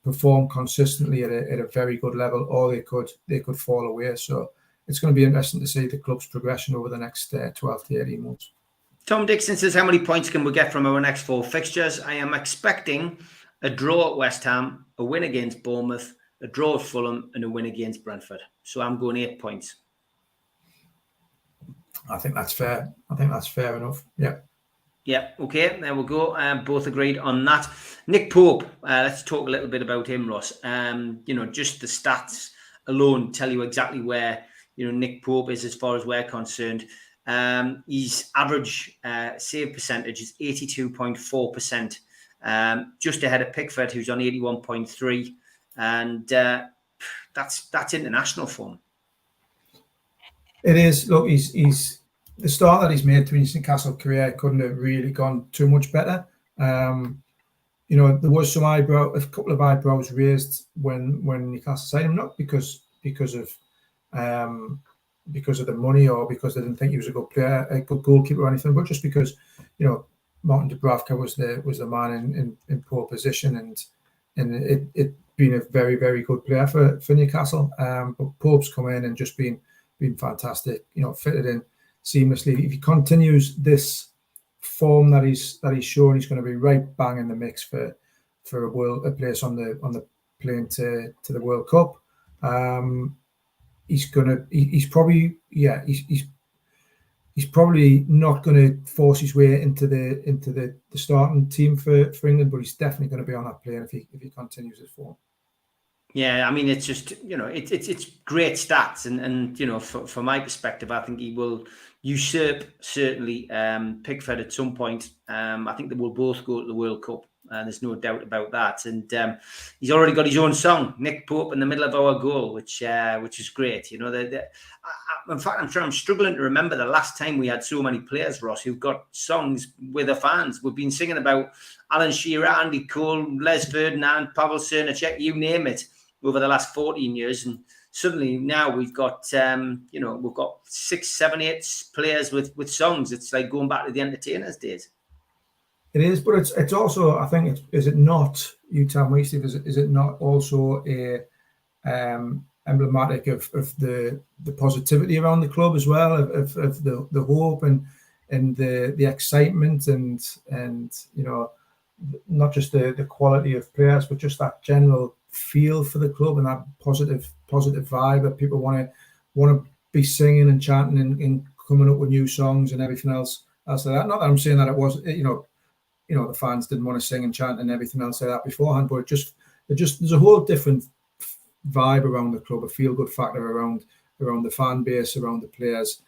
perform consistently at a very good level, or they could fall away. So it's going to be interesting to see the club's progression over the next 12 to 18 months. Tom Dixon says, how many points can we get from our next 4 fixtures? I am expecting a draw at West Ham, a win against Bournemouth, a draw at Fulham, and a win against Brentford. So I'm going 8 points. I think that's fair. I think that's fair enough. Yeah. Yeah, okay, there we go. Both agreed on that. Nick Pope, let's talk a little bit about him, Ross. Just the stats alone tell you exactly where Nick Pope is as far as we're concerned. His average save percentage is 82.4%, just ahead of Pickford, who's on 81.3%, and that's international form. It is. Look, he's the start that he's made to his Newcastle career couldn't have really gone too much better. There was a couple of eyebrows raised when Newcastle signed him, not because of the money or because they didn't think he was a good player, a good goalkeeper or anything, but just because Martin Dubravka was the man in poor position, and it been a very, very good player for Newcastle. But Pope's come in and just been fantastic. Fitted in seamlessly. If he continues this form that he's shown, he's going to be right bang in the mix for a place on the plane to the World Cup. He's probably not going to force his way into the starting team for England, but he's definitely going to be on that plane if he continues his form. Yeah, I mean, it's just it's great stats, and for my perspective, I think he will usurp certainly Pickford at some point. I think they will both go to the World Cup. There's no doubt about that, and he's already got his own song, Nick Pope, in the middle of our goal, which is great. In fact, I'm struggling to remember the last time we had so many players, Ross, who've got songs with the fans. We've been singing about Alan Shearer, Andy Cole, Les Ferdinand, Pavel Srnicek, you name it, over the last 14 years, and suddenly now we've got 6, 7, 8 players with songs. It's like going back to the Entertainers days. It is, but it's also, I think, is it not, you tell me, Steve, is it not also a emblematic of the positivity around the club as well, of the hope and the excitement and not just the quality of players, but just that general feel for the club and that positive vibe that people want to be singing and chanting and coming up with new songs and everything else like that. Not that I'm saying that it was the fans didn't want to sing and chant and everything else like that beforehand, but there's a whole different vibe around the club, a feel good factor around the fan base, around the players,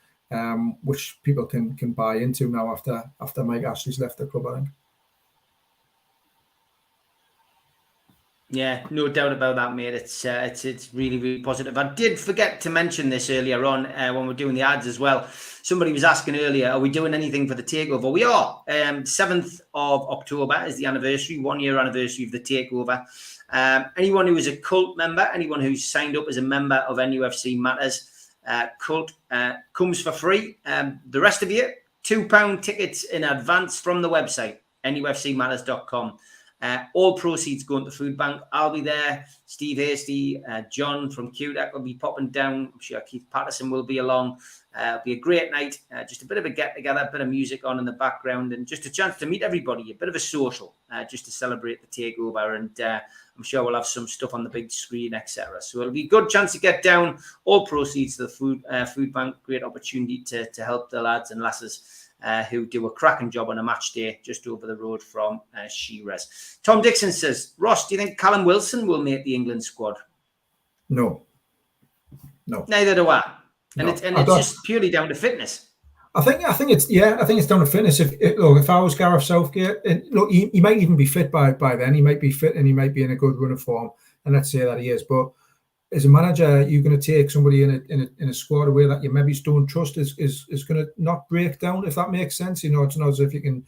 which people can buy into now after Mike Ashley's left the club, I think. Yeah, no doubt about that, mate. It's really, really positive. I did forget to mention this earlier on when we're doing the ads as well. Somebody was asking earlier, are we doing anything for the takeover? We are. 7th of October is the anniversary, 1-year anniversary of the takeover. Anyone who is a cult member, anyone who's signed up as a member of NUFC Matters cult comes for free. The rest of you, £2 tickets in advance from the website, nufcmatters.com. All proceeds going to the food bank. I'll be there. Steve Hasty, John from QDAC will be popping down. I'm sure Keith Patterson will be along. It'll be a great night. Just a bit of a get-together, a bit of music on in the background, and just a chance to meet everybody, a bit of a social, just to celebrate the takeover. And I'm sure we'll have some stuff on the big screen, etc. So it'll be a good chance to get down. All proceeds to the food bank. Great opportunity to help the lads and lasses who do a cracking job on a match day just over the road from Shearers. Tom Dixon says, Ross, do you think Callum Wilson will make the England squad? No. Neither do I. And No. it's just purely down to fitness. I think it's down to fitness. If I was Gareth Southgate, look, he might even be fit by then. He might be fit and he might be in a good run of form, and let's say that he is. But as a manager, you're going to take somebody in a squad away that you maybe don't trust is going to not break down, if that makes sense. It's not as if you can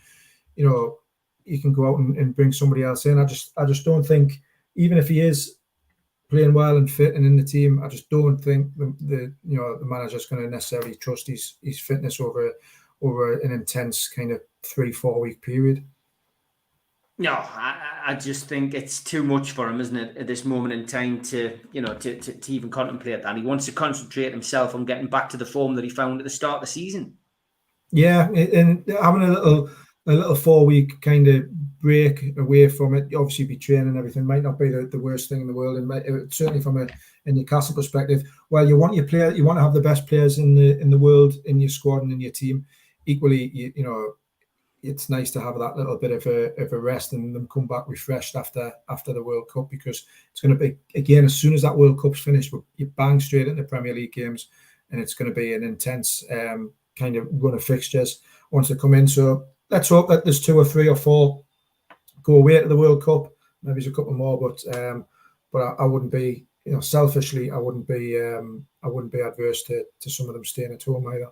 go out and bring somebody else in. I just don't think, even if he is playing well and fit and in the team, I just don't think the manager's going to necessarily trust his fitness over an intense kind of 3-4 week period. No, I just think it's too much for him, isn't it, at this moment in time to even contemplate that. He wants to concentrate himself on getting back to the form that he found at the start of the season. Yeah, and having a little 4 week kind of break away from it, obviously be training and everything, might not be the worst thing in the world. And certainly from a Newcastle perspective, well, you want to have the best players in the world in your squad and in your team. Equally, it's nice to have that little bit of a rest and them come back refreshed after the World Cup, because it's going to be, again, as soon as that World Cup's finished, you bang straight into Premier League games, and it's going to be an intense kind of run of fixtures once they come in. So let's hope that there's 2 or 3 or 4 go away to the World Cup. Maybe there's a couple more, but I wouldn't be, selfishly, I wouldn't be adverse to some of them staying at home either.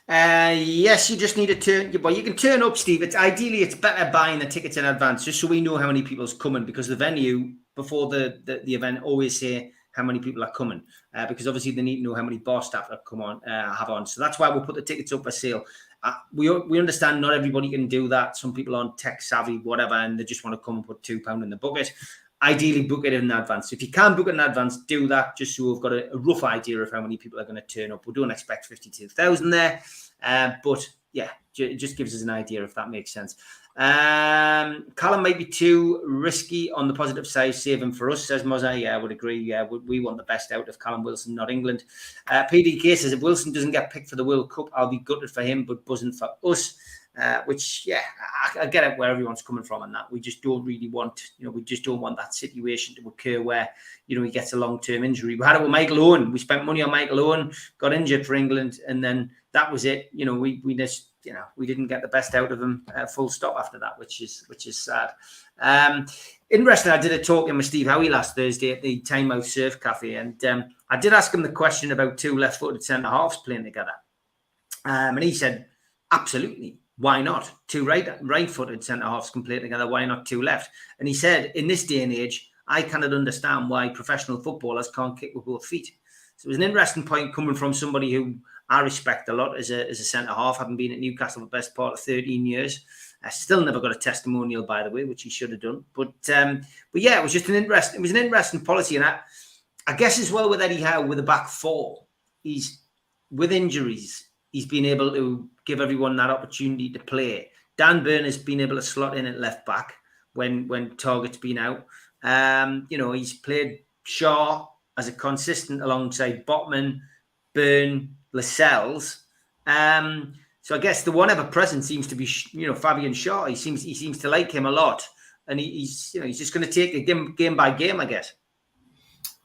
Yes, you just need to turn. Well, you can turn up, Steve. It's better buying the tickets in advance, just so we know how many people's coming, because the venue before the event always say how many people are coming, because obviously they need to know how many bar staff have on. So that's why we'll put the tickets up for sale. We understand not everybody can do that. Some people aren't tech savvy, whatever, and they just want to come and put £2 in the bucket. Ideally, book it in advance. If you can book it in advance, do that, just so we've got a rough idea of how many people are going to turn up. We don't expect 52,000 there, but yeah, it just gives us an idea, if that makes sense. Callum might be too risky on the positive side, saving for us, says Mozza. Yeah, I would agree. Yeah, we want the best out of Callum Wilson, not England. PDK says, if Wilson doesn't get picked for the World Cup, I'll be gutted for him, but buzzing for us. Which, yeah, I get it where everyone's coming from on that. We just don't really want, we just don't want that situation to occur where, he gets a long-term injury. We had it with Michael Owen. We spent money on Michael Owen, got injured for England, and then that was it. We just, we didn't get the best out of him, full stop after that, which is sad. Interesting, I did a talk with Steve Howie last Thursday at the Tynemouth Surf Cafe, and I did ask him the question about 2 left-footed centre-halves playing together. And he said, absolutely. Why not? 2 right-footed centre-halves can play together. Why not 2 left? And he said, in this day and age, I cannot understand why professional footballers can't kick with both feet. So it was an interesting point coming from somebody who I respect a lot as a centre-half, having been at Newcastle for the best part of 13 years. I still never got a testimonial, by the way, which he should have done. But yeah, it was just an interesting policy. And I guess as well with Eddie Howe, with the back 4, with injuries, he's been able to give everyone that opportunity to play. Dan Burn has been able to slot in at left back when Target's been out. He's played Shaw as a consistent alongside Botman, Burn, Lascelles. So I guess the one ever present seems to be Fabian Shaw. He seems to like him a lot, and he's just going to take it game by game, I guess.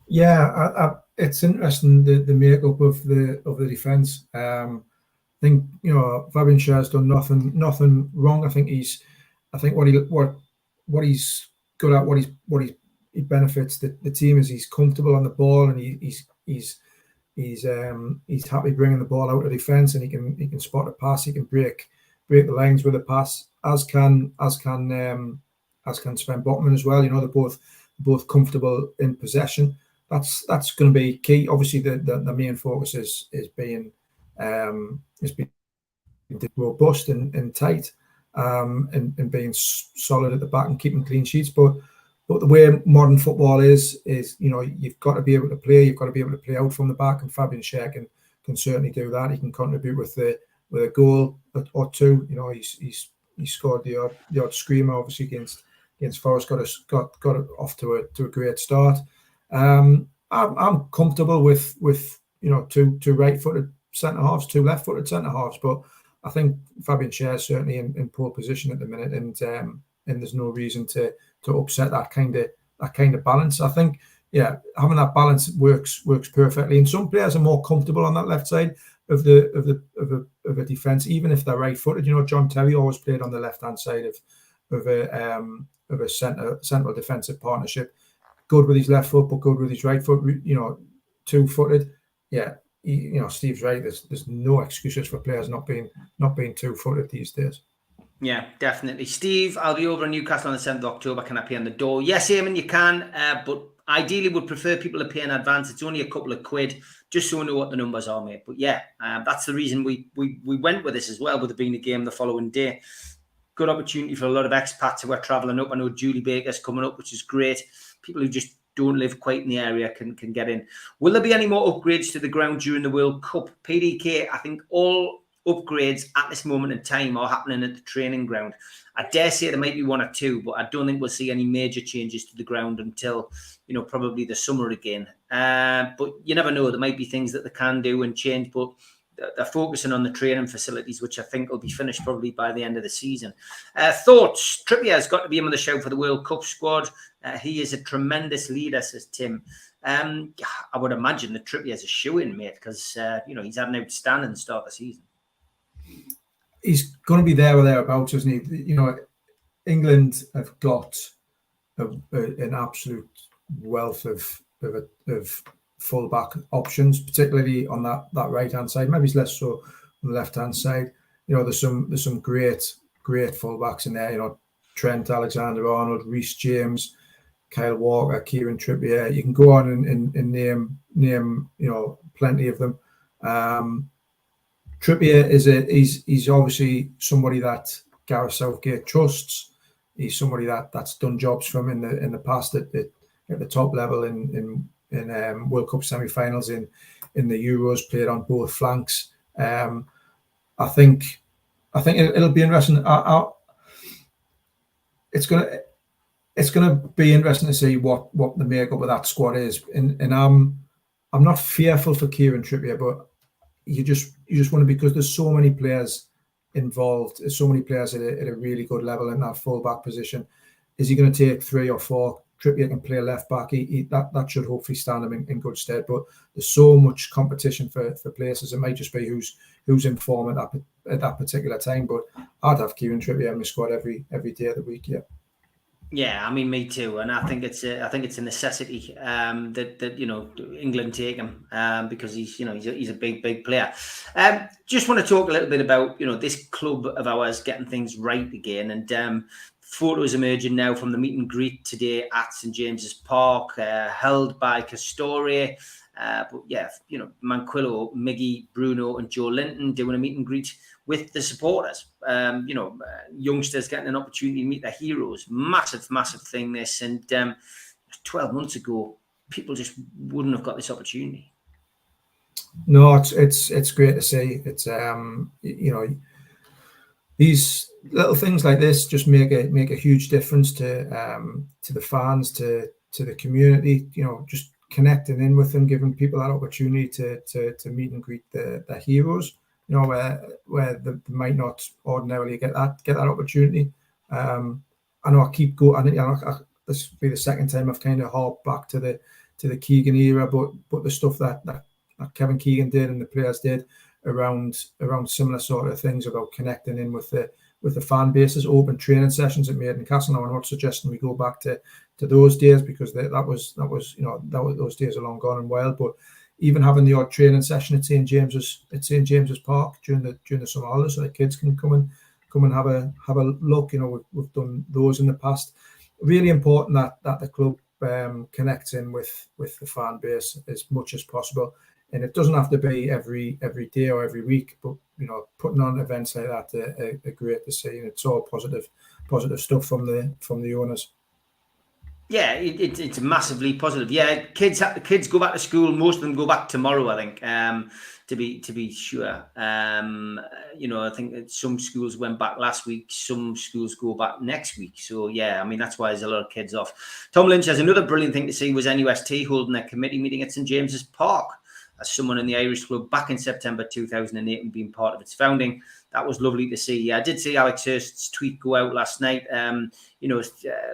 Yeah, it's interesting the makeup of the defence. I think Fabian Schär's done nothing wrong. I think what he's good at, what he benefits the team is he's comfortable on the ball, and he's happy bringing the ball out of defence, and he can spot a pass, he can break the lines with a pass, as can Sven Botman as well. They're both comfortable in possession. That's going to be key. Obviously, the main focus is being robust and tight, and being solid at the back and keeping clean sheets. But the way modern football is you've got to be able to play. You've got to be able to play out from the back, and Fabian Schär can certainly do that. He can contribute with a goal or 2. He scored the odd screamer, obviously against Forest. Got it off to a great start. I'm comfortable with 2 right-footed centre-halves, 2 left-footed centre-halves, but I think Fabian Schär is certainly in poor position at the minute, and there's no reason to upset that kind of balance. I think, yeah, having that balance works perfectly. And some players are more comfortable on that left side. of a defence, even if they're right-footed. You know, John Terry always played on the left-hand side of a central defensive partnership. Good with his left foot, but good with his right foot. You know, two-footed. Yeah, you know, Steve's right. There's no excuses for players not being two-footed these days. Yeah, definitely. Steve, I'll be over in Newcastle on the 7th of October. Can I pay on the door? Yes, Eamon, you can, but ideally would prefer people to pay in advance. It's only a couple of quid, just so we know what the numbers are, mate. But yeah, that's the reason we went with this as well, with it being the game the following day. Good opportunity for a lot of expats who are travelling up. I know Julie Baker's coming up, which is great. People who just don't live quite in the area can get in. Will there be any more upgrades to the ground during the World Cup? PDK, I think all upgrades at this moment in time are happening at the training ground. I dare say there might be one or two, but I don't think we'll see any major changes to the ground until, you know, probably the summer again. But you never know. There might be things that they can do and change, but they're focusing on the training facilities, which I think will be finished probably by the end of the season. Thoughts? Trippier has got to be in with a shout for the World Cup squad. He is a tremendous leader, says Tim. I would imagine that Trippier is a shoe-in, mate, because you know, he's had an outstanding start of the season. He's going to be there or thereabouts, isn't he? You know, England have got an absolute wealth of full-back options, particularly on that right-hand side. Maybe it's less so on the left-hand side. You know, there's some great full-backs in there. You know, Trent Alexander-Arnold, Reece James, Kyle Walker, Kieran Trippier. You can go on and name you know, plenty of them. Trippier he's obviously somebody that Gareth Southgate trusts. He's somebody that's done jobs for him in the past at the top level in World Cup semi-finals, in the Euros, played on both flanks. I think it'll be interesting. It's gonna be interesting to see what the makeup of that squad is. And I'm not fearful for Kieran Trippier, but you just want to, because there's so many players involved, there's so many players at a really good level in that full-back position. Is he going to take 3 or 4? Trippier can play left back. That should hopefully stand him in good stead. But there's so much competition for places. It might just be who's in form at that particular time. But I'd have Kieran Trippier in my squad every day of the week. Yeah. Yeah, I mean, me too, and I think it's a necessity that you know, England take him because he's a big player. Just want to talk a little bit about, you know, this club of ours getting things right again, and photos emerging now from the meet and greet today at St James's Park, held by Castore. But yeah, you know, Manquillo, Miggy, Bruno, and Joe Linton doing a meet and greet with the supporters. You know, youngsters getting an opportunity to meet their heroes. Massive thing, this. And 12 months ago, people just wouldn't have got this opportunity. No, it's great to see. It's you know, these little things like this just make a huge difference to the fans, to the community. You know, just connecting in with them, giving people that opportunity to meet and greet their heroes. You know, where they might not ordinarily get that opportunity. I know I keep going. You know, this will be the second time I've kind of harped back to the Keegan era, but the stuff that Kevin Keegan did and the players did around similar sort of things, about connecting in with the fan bases, open training sessions at Maiden Castle. Now, I'm not suggesting we go back to those days, because that was you know, those days are long gone and wild. But even having the odd training session at St James's Park during the summer holidays, so the kids can come and have a look. You know, we've done those in the past. Really important that the club connects in with the fan base as much as possible. And it doesn't have to be every day or every week, but you know, putting on events like that are great to see, and it's all positive stuff from the owners. Yeah, it's massively positive. Yeah, kids go back to school. Most of them go back tomorrow, I think. To be sure. You know, I think that some schools went back last week. Some schools go back next week. So yeah, I mean, that's why there's a lot of kids off. Tom Lynch has another brilliant thing to see was NUFC holding their committee meeting at St James's Park. As someone in the Irish club back in September 2008 and being part of its founding, that was lovely to see. I did see Alex Hurst's tweet go out last night. You know,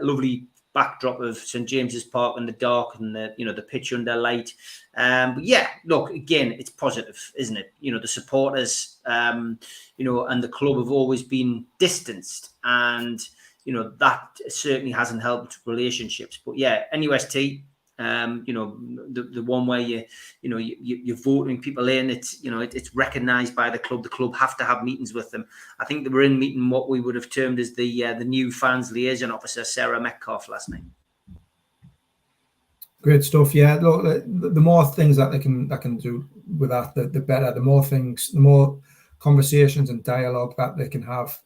lovely backdrop of St James's Park in the dark and the pitch under light. But yeah, look, again, it's positive, isn't it? The supporters, and the club have always been distanced, and that certainly hasn't helped relationships. But yeah, NUST. The one where you're voting people in, it's recognised by the club. The club have to have meetings with them. I think they were in meeting what we would have termed as the new fans liaison officer, Sarah Metcalf, last night. Great stuff. Yeah, look, the more things that they can do with that, the better. The more conversations and dialogue that they can have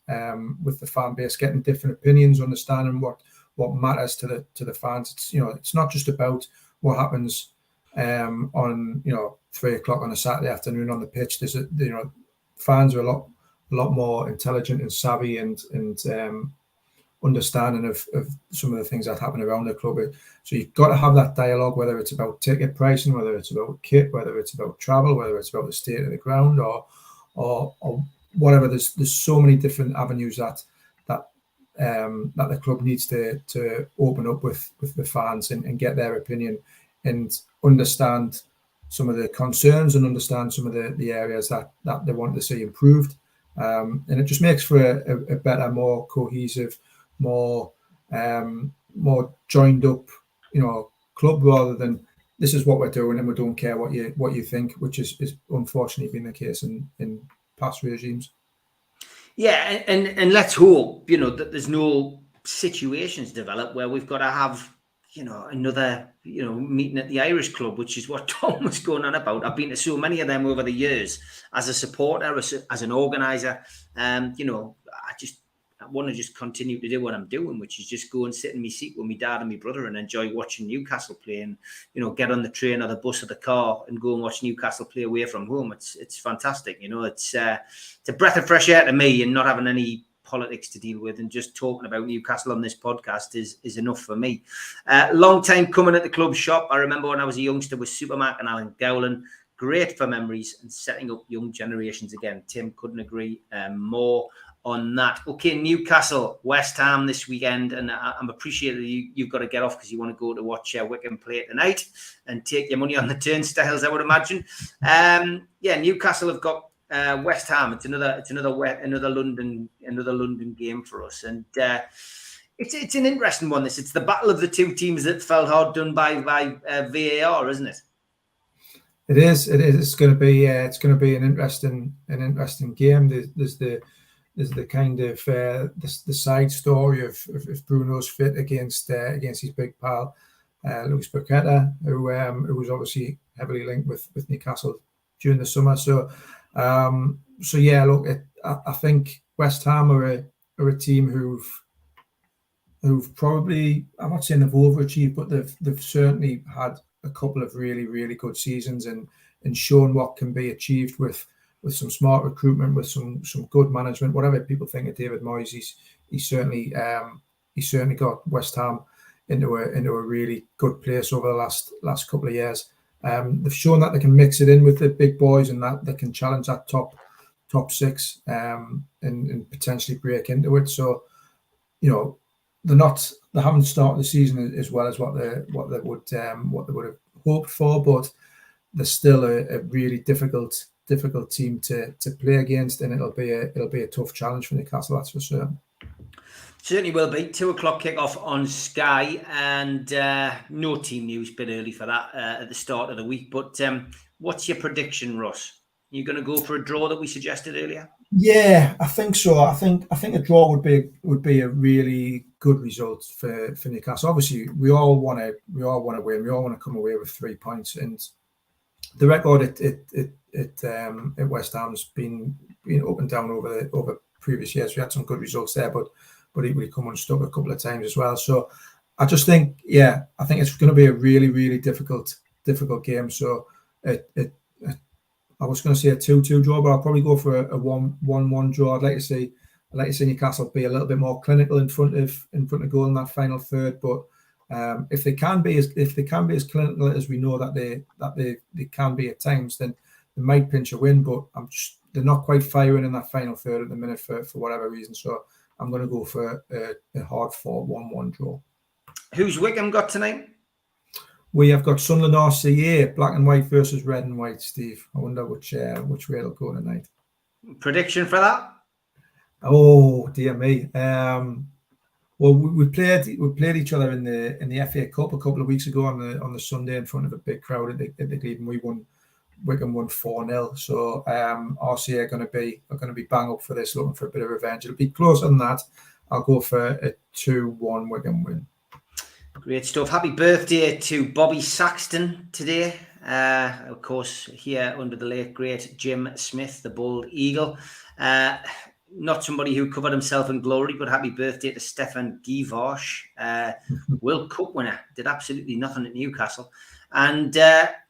with the fan base, getting different opinions, understanding what matters to the fans. It's not just about what happens on 3 o'clock on a Saturday afternoon on the pitch. There's fans are a lot more intelligent and savvy and understanding of some of the things that happen around the club. So you've got to have that dialogue, whether it's about ticket pricing, whether it's about kit, whether it's about travel, whether it's about the state of the ground or whatever. There's so many different avenues that the club needs to open up with the fans and get their opinion and understand some of the concerns and understand some of the areas that they want to see improved. And it just makes for a better, more cohesive, more joined up, club, rather than this is what we're doing and we don't care what you think, which is unfortunately been the case in past regimes. Yeah, and let's hope, that there's no situations develop where we've got to have, another, meeting at the Irish club, which is what Tom was going on about. I've been to so many of them over the years as a supporter, as an organizer. I want to just continue to do what I'm doing, which is just go and sit in my seat with my dad and my brother and enjoy watching Newcastle play, and get on the train or the bus or the car and go and watch Newcastle play away from home. It's fantastic, it's a breath of fresh air to me, and not having any politics to deal with and just talking about Newcastle on this podcast is enough for me. Long time coming at the club shop. I remember when I was a youngster with Supermac and Alan Gowland. Great for memories and setting up young generations again. Tim couldn't agree more on that. Okay, Newcastle, West Ham this weekend, and I'm appreciative you've got to get off because you want to go to watch Wickham play tonight and take your money on the turnstiles, I would imagine. Newcastle have got West Ham. It's another London game for us, and it's an interesting one. It's the battle of the two teams that felt hard done by VAR, isn't it? It is. It's going to be an interesting game. There's the kind of the side story of Bruno's fit against his big pal Luis Paqueta, who was obviously heavily linked with Newcastle during the summer. So yeah, look, I think West Ham are a team who've probably, I'm not saying they've overachieved, but they've certainly had a couple of really, really good seasons and shown what can be achieved with some smart recruitment, with some good management. Whatever people think of David Moyes, he certainly got West Ham into a really good place over the last couple of years. They've shown that they can mix it in with the big boys and that they can challenge that top six and potentially break into it. So, they haven't started the season as well as what they would have hoped for, but they're still a really difficult team to play against, and it'll be a tough challenge for Newcastle, that's for certain. Certainly will be. 2 o'clock kickoff on Sky, and no team news, bit early for that at the start of the week. But what's your prediction, Ross? You going to go for a draw that we suggested earlier? Yeah, I think so. I think a draw would be a really good result for Newcastle. Obviously, we all want to win. We all want to come away with 3 points, and the record at West Ham's been up and down over previous years. We had some good results there, but equally come unstuck a couple of times as well. So I just think, I think it's going to be a really, really difficult game. So I was going to say a 2-2 draw, but I'll probably go for a 1-1 draw. I'd like to see Newcastle be a little bit more clinical in front of goal in that final third. But if they can be as clinical as we know that they can be at times, then they might pinch a win. But they're not quite firing in that final third at the minute for whatever reason. So I'm going to go for a hard-fought 1-1 draw. Who's Wickham got tonight? We have got Sunderland RCA, black and white versus red and white, Steve. I wonder which way it'll go tonight. Prediction for that? Oh, dear me. Well, we played each other in the FA Cup a couple of weeks ago on the Sunday in front of a big crowd at the Glebe, and Wickham won 4-0. So RCA are going to be bang up for this, looking for a bit of revenge. It'll be closer than that. I'll go for a 2-1 Wickham win. Great stuff. Happy birthday to Bobby Saxton today. Of course, here under the late great Jim Smith, the Bald Eagle. Not somebody who covered himself in glory, but happy birthday to Stefan Givosh, World Cup winner, did absolutely nothing at Newcastle. And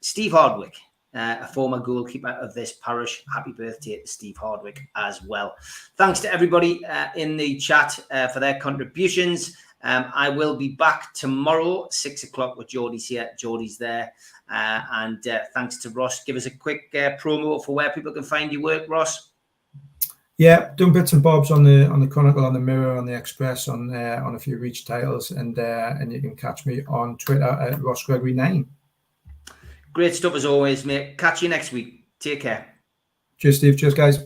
Steve Hardwick, a former goalkeeper of this parish. Happy birthday to Steve Hardwick as well. Thanks to everybody in the chat for their contributions. I will be back tomorrow, 6 o'clock with Geordie's here. Geordie's there. And thanks to Ross. Give us a quick promo for where people can find your work, Ross. Yeah, doing bits and bobs on the Chronicle, on the Mirror, on the Express, on a few Reach titles, and you can catch me on Twitter at RossGregory9. Great stuff as always, mate. Catch you next week. Take care. Cheers, Steve. Cheers, guys.